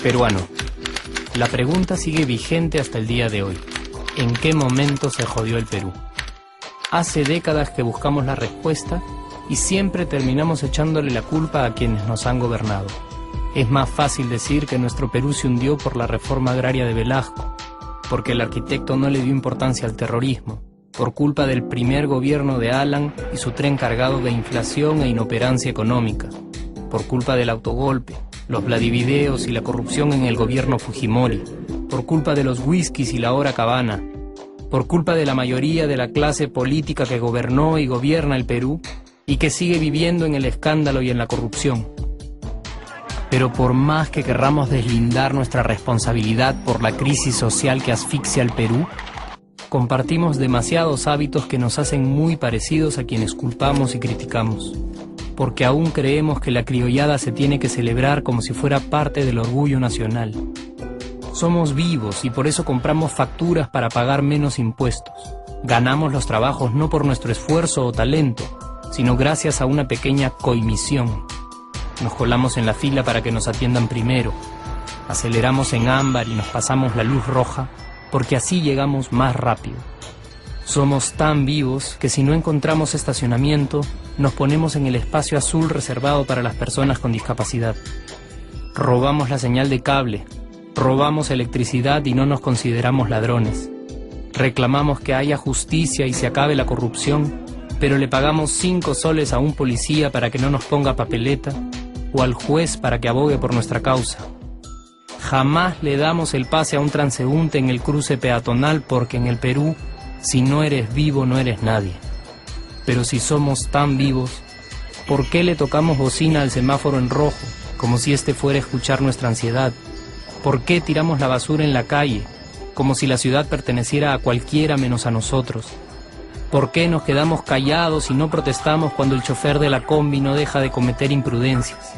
Peruano. La pregunta sigue vigente hasta el día de hoy. ¿En qué momento se jodió el Perú? Hace décadas que buscamos la respuesta y siempre terminamos echándole la culpa a quienes nos han gobernado. Es más fácil decir que nuestro Perú se hundió por la reforma agraria de Velasco, porque el arquitecto no le dio importancia al terrorismo, por culpa del primer gobierno de Alan y su tren cargado de inflación e inoperancia económica, por culpa del autogolpe, los Vladivideos y la corrupción en el gobierno Fujimori, por culpa de los whiskies y la hora cabana, por culpa de la mayoría de la clase política que gobernó y gobierna el Perú y que sigue viviendo en el escándalo y en la corrupción. Pero por más que querramos deslindar nuestra responsabilidad por la crisis social que asfixia al Perú, compartimos demasiados hábitos que nos hacen muy parecidos a quienes culpamos y criticamos, porque aún creemos que la criollada se tiene que celebrar como si fuera parte del orgullo nacional. Somos vivos y por eso compramos facturas para pagar menos impuestos. Ganamos los trabajos no por nuestro esfuerzo o talento, sino gracias a una pequeña coimisión. Nos colamos en la fila para que nos atiendan primero. Aceleramos en ámbar y nos pasamos la luz roja, porque así llegamos más rápido. Somos tan vivos que si no encontramos estacionamiento, nos ponemos en el espacio azul reservado para las personas con discapacidad. Robamos la señal de cable, robamos electricidad y no nos consideramos ladrones. Reclamamos que haya justicia y se acabe la corrupción, pero le pagamos 5 soles a un policía para que no nos ponga papeleta o al juez para que abogue por nuestra causa. Jamás le damos el pase a un transeúnte en el cruce peatonal porque en el Perú, si no eres vivo, no eres nadie. Pero si somos tan vivos, ¿por qué le tocamos bocina al semáforo en rojo, como si este fuera a escuchar nuestra ansiedad? ¿Por qué tiramos la basura en la calle, como si la ciudad perteneciera a cualquiera menos a nosotros? ¿Por qué nos quedamos callados y no protestamos cuando el chofer de la combi no deja de cometer imprudencias?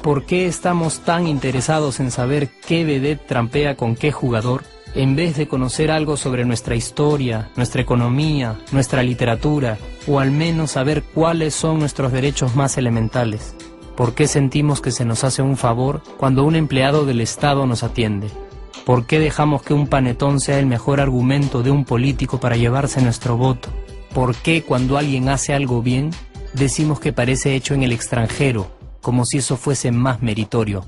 ¿Por qué estamos tan interesados en saber qué vedette trampea con qué jugador, en vez de conocer algo sobre nuestra historia, nuestra economía, nuestra literatura, o al menos saber cuáles son nuestros derechos más elementales? ¿Por qué sentimos que se nos hace un favor cuando un empleado del Estado nos atiende? ¿Por qué dejamos que un panetón sea el mejor argumento de un político para llevarse nuestro voto? ¿Por qué cuando alguien hace algo bien, decimos que parece hecho en el extranjero, como si eso fuese más meritorio?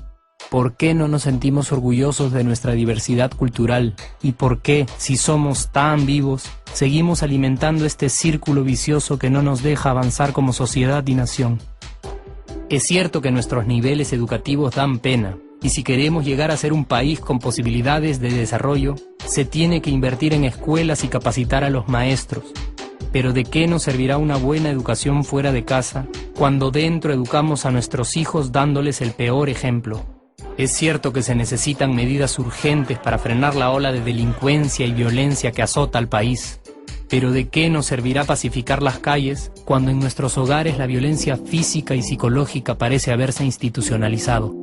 ¿Por qué no nos sentimos orgullosos de nuestra diversidad cultural? ¿Y por qué, si somos tan vivos, seguimos alimentando este círculo vicioso que no nos deja avanzar como sociedad y nación? Es cierto que nuestros niveles educativos dan pena, y si queremos llegar a ser un país con posibilidades de desarrollo, se tiene que invertir en escuelas y capacitar a los maestros. Pero ¿de qué nos servirá una buena educación fuera de casa, cuando dentro educamos a nuestros hijos dándoles el peor ejemplo? Es cierto que se necesitan medidas urgentes para frenar la ola de delincuencia y violencia que azota al país. Pero ¿de qué nos servirá pacificar las calles cuando en nuestros hogares la violencia física y psicológica parece haberse institucionalizado?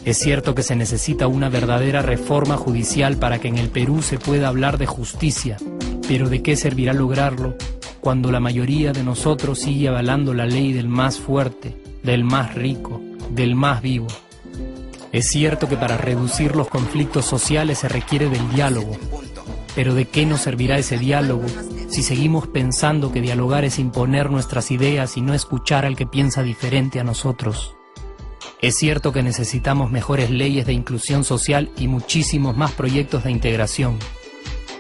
Es cierto que se necesita una verdadera reforma judicial para que en el Perú se pueda hablar de justicia, pero ¿de qué servirá lograrlo cuando la mayoría de nosotros sigue avalando la ley del más fuerte, del más rico, del más vivo? Es cierto que para reducir los conflictos sociales se requiere del diálogo, pero ¿de qué nos servirá ese diálogo si seguimos pensando que dialogar es imponer nuestras ideas y no escuchar al que piensa diferente a nosotros? Es cierto que necesitamos mejores leyes de inclusión social y muchísimos más proyectos de integración,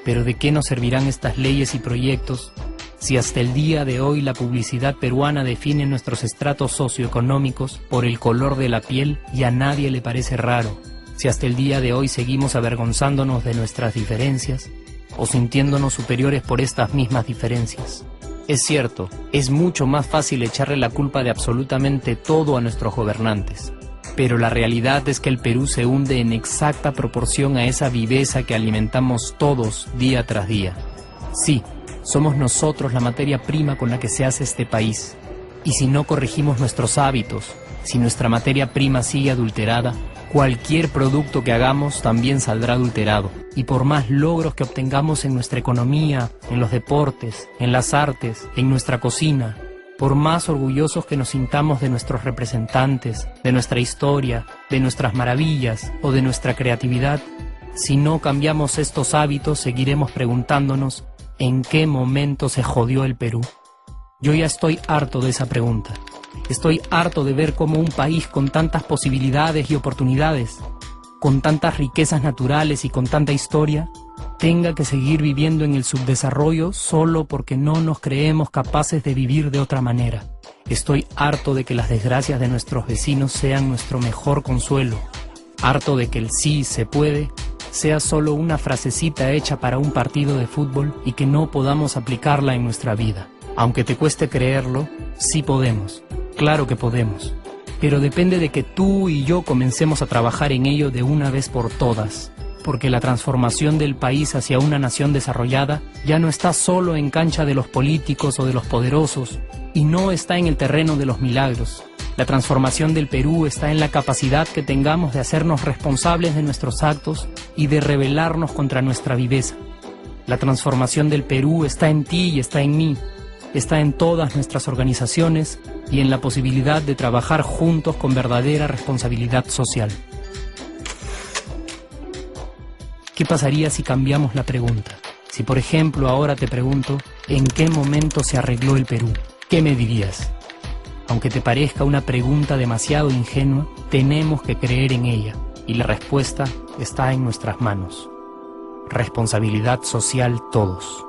pero ¿de qué nos servirán estas leyes y proyectos si hasta el día de hoy la publicidad peruana define nuestros estratos socioeconómicos por el color de la piel y a nadie le parece raro? Si hasta el día de hoy seguimos avergonzándonos de nuestras diferencias o sintiéndonos superiores por estas mismas diferencias. Es cierto, es mucho más fácil echarle la culpa de absolutamente todo a nuestros gobernantes, pero la realidad es que el Perú se hunde en exacta proporción a esa viveza que alimentamos todos día tras día. Sí, somos nosotros la materia prima con la que se hace este país, y si no corregimos nuestros hábitos, Si nuestra materia prima sigue adulterada, cualquier producto que hagamos también saldrá adulterado. Y por más logros que obtengamos en nuestra economía, en los deportes, en las artes, en nuestra cocina, por más orgullosos que nos sintamos de nuestros representantes, de nuestra historia, de nuestras maravillas o de nuestra creatividad, si no cambiamos estos hábitos, seguiremos preguntándonos ¿en qué momento se jodió el Perú? Yo ya estoy harto de esa pregunta. Estoy harto de ver cómo un país con tantas posibilidades y oportunidades, con tantas riquezas naturales y con tanta historia, tenga que seguir viviendo en el subdesarrollo solo porque no nos creemos capaces de vivir de otra manera. Estoy harto de que las desgracias de nuestros vecinos sean nuestro mejor consuelo. Harto de que el sí se puede sea solo una frasecita hecha para un partido de fútbol y que no podamos aplicarla en nuestra vida. Aunque te cueste creerlo, sí podemos. Claro que podemos. Pero depende de que tú y yo comencemos a trabajar en ello de una vez por todas. Porque la transformación del país hacia una nación desarrollada ya no está solo en cancha de los políticos o de los poderosos, y no está en el terreno de los milagros. La transformación del Perú está en la capacidad que tengamos de hacernos responsables de nuestros actos y de rebelarnos contra nuestra viveza. La transformación del Perú está en ti y está en mí, está en todas nuestras organizaciones y en la posibilidad de trabajar juntos con verdadera responsabilidad social. ¿Qué pasaría si cambiamos la pregunta? Si, por ejemplo, ahora te pregunto, ¿en qué momento se arregló el Perú? ¿Qué me dirías? Aunque te parezca una pregunta demasiado ingenua, tenemos que creer en ella, y la respuesta está en nuestras manos. Responsabilidad social todos.